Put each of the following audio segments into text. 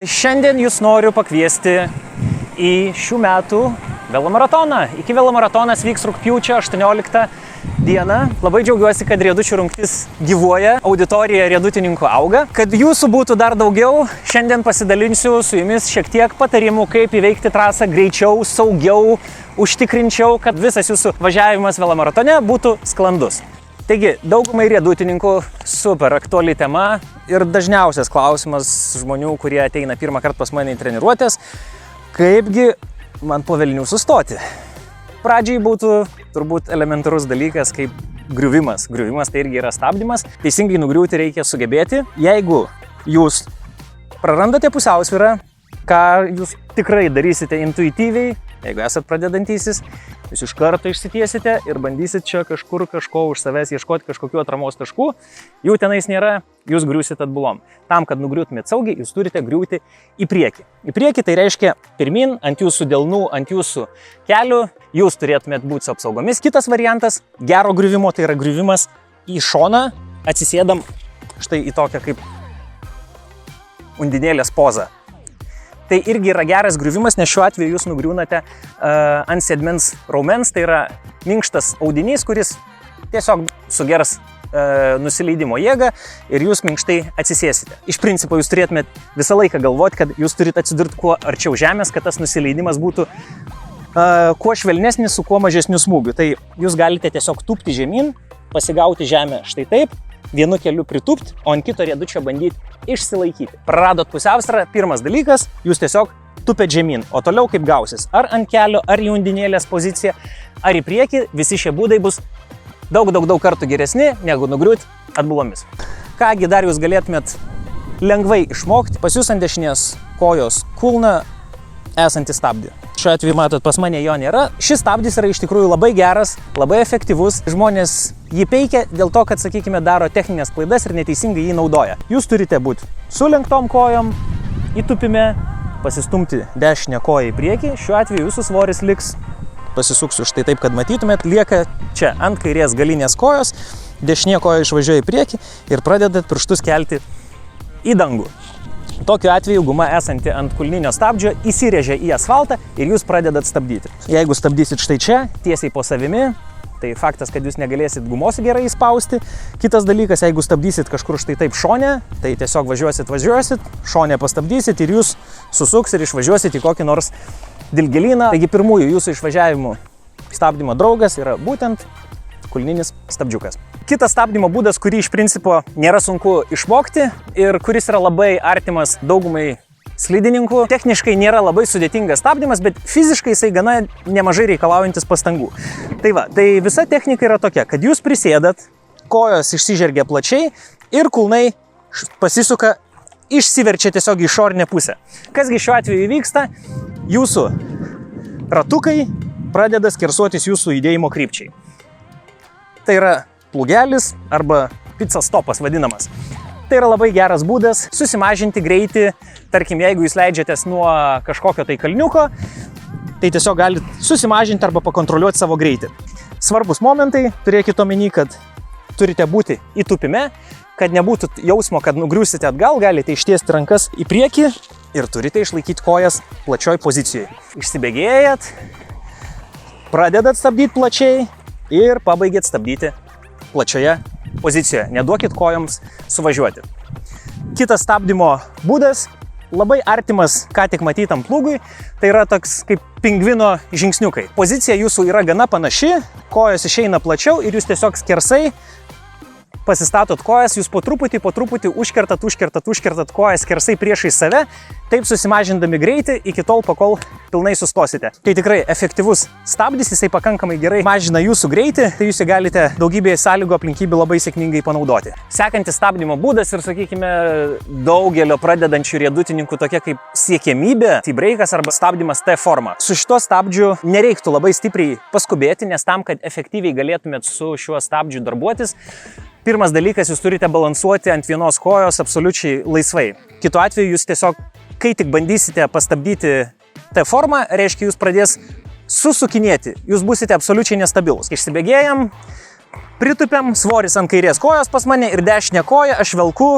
Šiandien jūs noriu pakviesti į šių metų velomaratoną. Iki velomaratonas vyks rugpjūčio 18 dieną. Labai džiaugiuosi, kad riedučių rungtis gyvuoja, auditorija riedutininkų auga. Kad jūsų būtų dar daugiau, šiandien pasidalinsiu su jumis šiek tiek patarimų, kaip įveikti trasą greičiau, saugiau, užtikrinčiau, kad visas jūsų važiavimas velomaratone būtų sklandus. Taigi, daugumai riedutininkų super aktuali tema ir dažniausias klausimas žmonių, kurie ateina pirmą kartą pas mane į treniruotės, kaipgi man po velnių sustoti. Pradžiai būtų turbūt elementarus dalykas kaip griuvimas. Griuvimas tai irgi yra stabdymas. Teisingai nugriūti reikia sugebėti. Jeigu jūs prarandate pusiausvyrą, ką jūs tikrai darysite intuityviai, jeigu esat pradedantysis, jūs iš karto išsitiesite ir bandysit čia kažkur kažko už savęs ieškoti kažkokių atramos taškų, jų tenais nėra, jūs griūsit atbulom. Tam, kad nugriūtumėt saugiai, jūs turite griūti į priekį. Į priekį tai reiškia pirmin, ant jūsų delnų, ant jūsų kelių, jūs turėtumėt būti su apsaugomis. Kitas variantas gero griuvimo tai yra griuvimas į šoną, atsisėdam štai į tokią kaip undinėlės pozą. Tai irgi yra geras griuvimas, nes šiuo atveju jūs nugriūnate ant sėdmens raumens, tai yra minkštas audinys, kuris tiesiog sugers nusileidimo jėgą ir jūs minkštai atsisėsite. Iš principo jūs turėtumėt visą laiką galvoti, kad jūs turite atsidurti kuo arčiau žemės, kad tas nusileidimas būtų kuo švelnesnis su kuo mažesniu smūgiu. Tai jūs galite tiesiog tūpti žemyn, pasigauti žemę štai taip, vienu keliu pritūpti, o ant kito riedučio bandyti išsilaikyti. Praradot pusiausvyrą, pirmas dalykas, jūs tiesiog tupėt žemyn, o toliau kaip gausis. Ar ant kelio, ar į undinėlės poziciją, ar į priekį, visi šie būdai bus daug kartų geresni, negu nugriūti atbulomis. Kągi dar jūs galėtumėt lengvai išmokti, pas jūs ant dešinės kojos kulna esantį stabdį. Šiuo atveju matot, pas mane jo nėra. Šis stabdis yra iš tikrųjų labai geras, labai efektyvus. Žmonės jį peikia dėl to, kad, sakykime, daro techninės klaidas ir neteisingai jį naudoja. Jūs turite būti sulenktom kojom, įtupime, pasistumti dešinę koją į priekį. Šiuo atveju jūsų svoris liks, pasisuksiu štai taip, kad matytumėt, lieka čia ant kairės galinės kojos, dešinė koja išvažiuoja į priekį ir pradedat pirštus kelti į dangų. Tokiu atveju guma esanti ant kulninio stabdžio įsirėžia į asfaltą ir jūs pradedat stabdyti. Jeigu stabdysit štai čia, tiesiai po savimi, tai faktas, kad jūs negalėsit gumos gerai įspausti. Kitas dalykas, jeigu stabdysit kažkur štai taip šone, tai tiesiog važiuosit, šone pastabdysit ir jūs susuks ir išvažiuosit į kokį nors dilgėlyną. Taigi pirmųjų jūsų išvažiavimų stabdymo draugas yra būtent kulninis stabdžiukas. Kitas stabdymo būdas, kurį iš principo nėra sunku išmokti ir kuris yra labai artimas daugumai slidininkų. Techniškai nėra labai sudėtingas stabdymas, bet fiziškai jisai gana nemažai reikalaujantis pastangų. Tai visa technika yra tokia, kad jūs prisėdat, kojos išsižergia plačiai ir kulnai pasisuka, išsiverčia tiesiog į išorinę pusę. Kasgi šiuo atveju įvyksta, jūsų ratukai pradeda skersuotis jūsų judėjimo krypčiai. Tai yra plūgelis arba pizza stopas vadinamas. Tai yra labai geras būdas susimažinti greitį. Tarkim, jeigu jūs leidžiatės nuo kažkokio tai kalniuko, tai tiesiog galite susimažinti arba pakontroliuoti savo greitį. Svarbus momentai, turėkite omeny, kad turite būti įtupime, kad nebūtų jausmo, kad nugriūsite atgal, galite ištiesti rankas į priekį ir turite išlaikyti kojas plačioj pozicijoje. Išsibėgėjat, pradedat stabdyti plačiai ir pabaigėt stabdyti plačioje pozicijoje. Neduokit kojoms suvažiuoti. Kitas stabdymo būdas, labai artimas ką tik matytam plūgui, tai yra toks kaip pingvino žingsniukai. Pozicija jūsų yra gana panaši, kojos išeina plačiau ir jūs tiesiog skersai pasistatot kojas, jūs po truputį užkertat kojas skersai priešai save, taip susimažindami greitį iki tol, pakol pilnai sustosite. Tai tikrai efektyvus stabdis, jisai pakankamai gerai mažina jūsų greitį, tai jūs jį galite daugybėje sąlygų aplinkybių labai sėkmingai panaudoti. Sekantis stabdymo būdas ir, sakykime, daugelio pradedančių riedutininkų tokia kaip siekiamybė, tai breikas arba stabdymas T forma. Su šituo stabdžiu nereiktų labai stipriai paskubėti, nes tam, kad efektyviai galėtumėt su šiuo stabdžiu darbuotis, pirmas dalykas, jūs turite balansuoti ant vienos kojos absoliučiai laisvai. Kitu atveju jūs tiesiog, kai tik bandysite pastabdyti T formą, reiškia jūs pradės susukinėti, jūs būsite absoliučiai nestabilus. Išsibėgėjam, pritupėm, svoris ant kairės kojos pas mane ir dešinę koją aš velku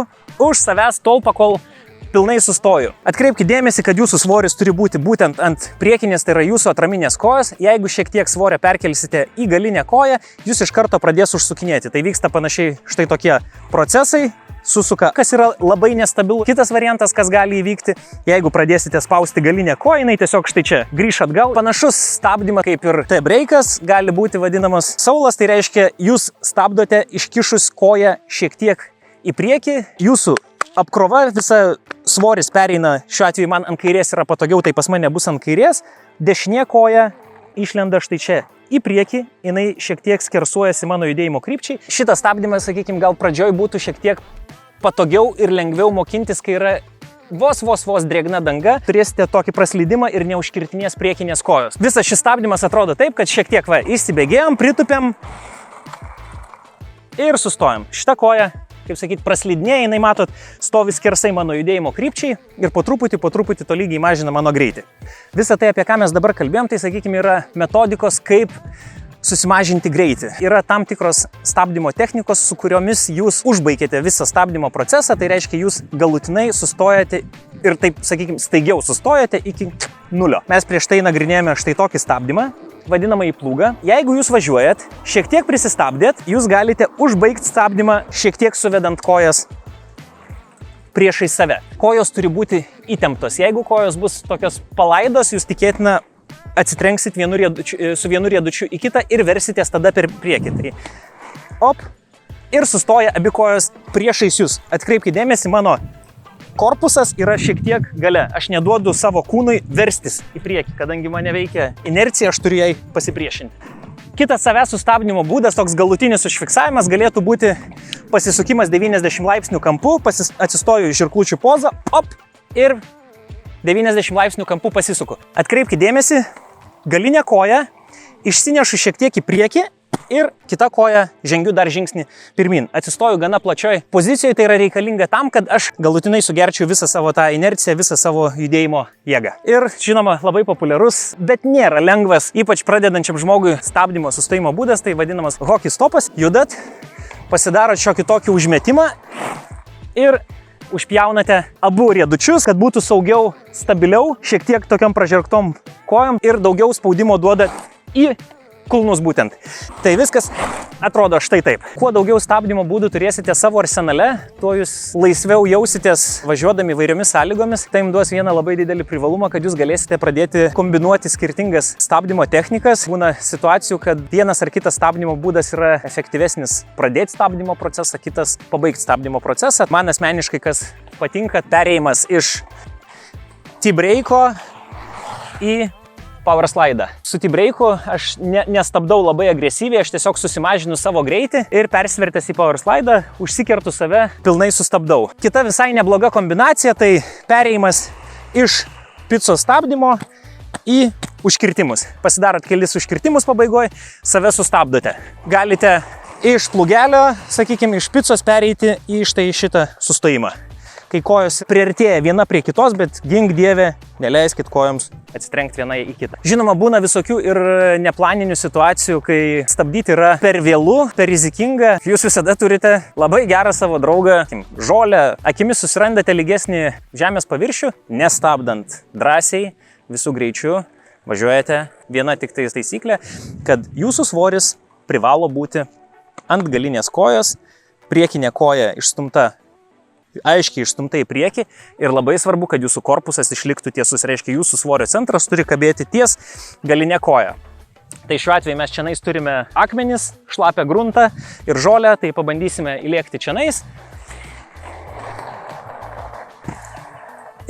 už savęs tol, pakol pilnai sustoju. Atkreipkite dėmesį, kad jūsų svoris turi būti būtent ant priekinės, tai yra jūsų atraminės kojos. Jeigu šiek tiek svorio perkelsite į galinę koją, jūs iš karto pradės užsukinėti. Tai vyksta panašiai štai tokie procesai. Susuka, kas yra labai nestabilu. Kitas variantas, kas gali įvykti, jeigu pradėsite spausti galinę koją, jinai tiesiog štai čia grįš atgal. Panašus stabdymas kaip ir T-breikas gali būti vadinamas saulas, tai reiškia, jūs stabdote iškišus koją šiek tiek į priekį, jūsų apkrova, visa svoris pereina, šiuo atveju man ant kairės yra patogiau, tai pas mane bus ant kairės, dešinė koja išlenda štai čia į priekį, jinai šiek tiek skersuojasi mano judėjimo krypčiai. Šitas stabdymas, sakykime, gal pradžioj būtų šiek tiek patogiau ir lengviau mokintis, kai yra vos drėgna danga, turėsite tokį praslydimą ir neužkirtinės priekinės kojos. Visas šis stabdymas atrodo taip, kad šiek tiek įsibėgėjom, pritupėm ir sustojom. Šitą koją, kaip sakyt, praslydinėja, jinai, matot, stovi skersai mano judėjimo krypčiai ir po truputį tolygiai mažina mano greitį. Visa tai, apie ką mes dabar kalbėjom, tai, sakykime, yra metodikos, kaip susimažinti greitį. Yra tam tikros stabdymo technikos, su kuriomis jūs užbaigėte visą stabdymo procesą, tai reiškia, jūs galutinai sustojate ir taip, sakykime, staigiau sustojate iki nulio. Mes prieš tai nagrinėjome štai tokį stabdymą, vadinamą į plūgą. Jeigu jūs važiuojat, šiek tiek prisistabdėt, jūs galite užbaigti stabdymą šiek tiek suvedant kojas priešai save. Kojos turi būti įtemptos. Jeigu kojos bus tokios palaidos, jūs tikėtina atsitrenksit su vienu riedučiu į kitą ir versitės tada per priekį. Tai op, ir sustoja abi kojos priešais jūs. Atkreipkite dėmesį, mano korpusas yra šiek tiek gale. Aš neduodu savo kūnui verstis į priekį, kadangi mane veikia inercija, aš turiu jai pasipriešinti. Kitas savęs sustabdymo būdas, toks galutinis užfiksavimas, galėtų būti pasisukimas 90 laipsnių kampu, atsistoju į žirklučių pozą, op, ir 90 laipsnių kampu pasisuku. Atkreipkite dėmesį, galinę koją išsinešu šiek tiek į priekį ir kitą koją žengiu dar žingsnį pirmin. Atsistoju gana plačioj pozicijoje, tai yra reikalinga tam, kad aš galutinai sugerčiau visą savo tą inerciją, visą savo judėjimo jėgą. Ir, žinoma, labai populiarus, bet nėra lengvas, ypač pradedančiam žmogui stabdymo sustojimo būdas, tai vadinamas hockey stopas. Judat, pasidarot šiokį tokį užmetimą ir užpjaunate abu riedučius, kad būtų saugiau, stabiliau, šiek tiek tokiam pražergtom kojom ir daugiau spaudimo duodat į kulnus būtent. Tai viskas atrodo štai taip. Kuo daugiau stabdymo būdų turėsite savo arsenale, tuo jūs laisviau jausitės važiuodami įvairiomis sąlygomis. Tai jums duos vieną labai didelį privalumą, kad jūs galėsite pradėti kombinuoti skirtingas stabdymo technikas. Būna situacijų, kad vienas ar kitas stabdymo būdas yra efektyvesnis pradėti stabdymo procesą, kitas pabaigti stabdymo procesą. Man asmeniškai kas patinka, perėjimas iš T-breiko į power slide. Su T-breiku aš nestabdau labai agresyviai, aš tiesiog susimažinu savo greitį ir persvertęs į power slide, užsikertu save, pilnai sustabdau. Kita visai nebloga kombinacija, tai perėjimas iš picos stabdymo į užkirtimus. Pasidarot kelis užkirtimus pabaigoje, save sustabdote. Galite iš plūgelio, sakykime, iš picos pereiti į štai šitą sustojimą. Kai kojos priartėja viena prie kitos, bet gink dieve, neleiskit kojoms atsitrenkti vienai į kitą. Žinoma, būna visokių ir neplaninių situacijų, kai stabdyti yra per vėlu, per rizikinga. Jūs visada turite labai gerą savo draugą, žolę, akimis susirandate lygesnį žemės paviršių, nestabdant drąsiai, visų greičių, važiuojate. Viena tik tai taisyklė, kad jūsų svoris privalo būti ant galinės kojos, priekinė koja išstumta, aiškiai išstumta į priekį ir labai svarbu, kad jūsų korpusas išliktų tiesus, reiškia jūsų svorio centras turi kabėti ties galinė koja. Tai šiuo atveju mes čionais turime akmenis, šlapią gruntą ir žolę, tai pabandysime įlėkti čionais.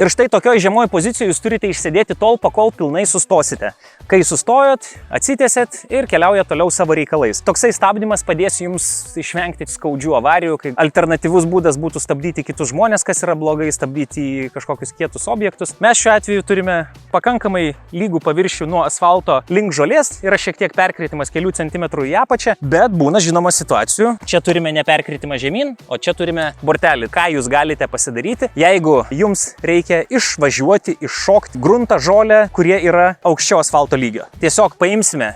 Ir štai tokioj žemoj pozicijoje jūs turite išsėdėti tol, pakol pilnai sustosite. Kai sustojot, atsitėsėt ir keliaujat toliau savo reikalais. Toksai stabdymas padės jums išvengti skaudžių avarijų, kai alternatyvus būdas būtų stabdyti kitus žmonės, kas yra blogai, stabdyti kažkokius kietus objektus. Mes šiuo atveju turime pakankamai lygų paviršių nuo asfalto link žolės, yra šiek tiek perkritimas kelių centimetrų į apačią, bet būna žinoma situacijų. Čia turime ne perkritimą žemyn, o čia turime bortelį. Ką jūs galite pasidaryti, jeigu jums reikia išvažiuoti, iššokti gruntą, žolę, kurie yra aukščiau asfalto lygio. Tiesiog paimsime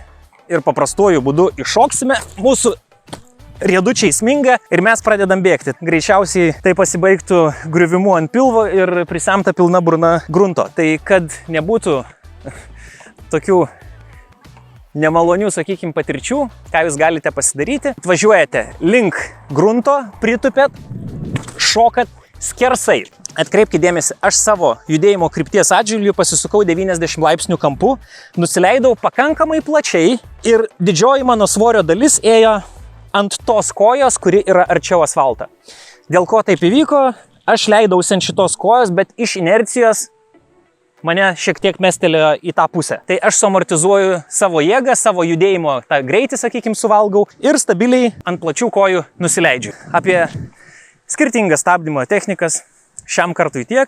ir paprastuoju būdu iššoksime. Mūsų riedučiai sminga ir mes pradedam bėgti. Greičiausiai tai pasibaigtų griuvimu ant pilvo ir prisemta pilna burna grunto. Tai kad nebūtų tokių nemalonių, sakykime, patirčių, ką jūs galite pasidaryti, atvažiuojate link grunto, pritupėt, šokat skersai. Atkreipkite dėmesį, aš savo judėjimo krypties atžvilgiu pasisukau 90 laipsnių kampu, nusileidau pakankamai plačiai ir didžioji mano svorio dalis ėjo ant tos kojos, kuri yra arčiau asfaltą. Dėl ko taip įvyko, aš leidausi ant šitos kojos, bet iš inercijos mane šiek tiek mestelėjo į tą pusę. Tai aš suamortizuoju savo jėgą, savo judėjimo tą greitį, sakykime, suvalgau ir stabiliai ant plačių kojų nusileidžiu. Apie skirtingas stabdymo technikas šiam kartui tiek.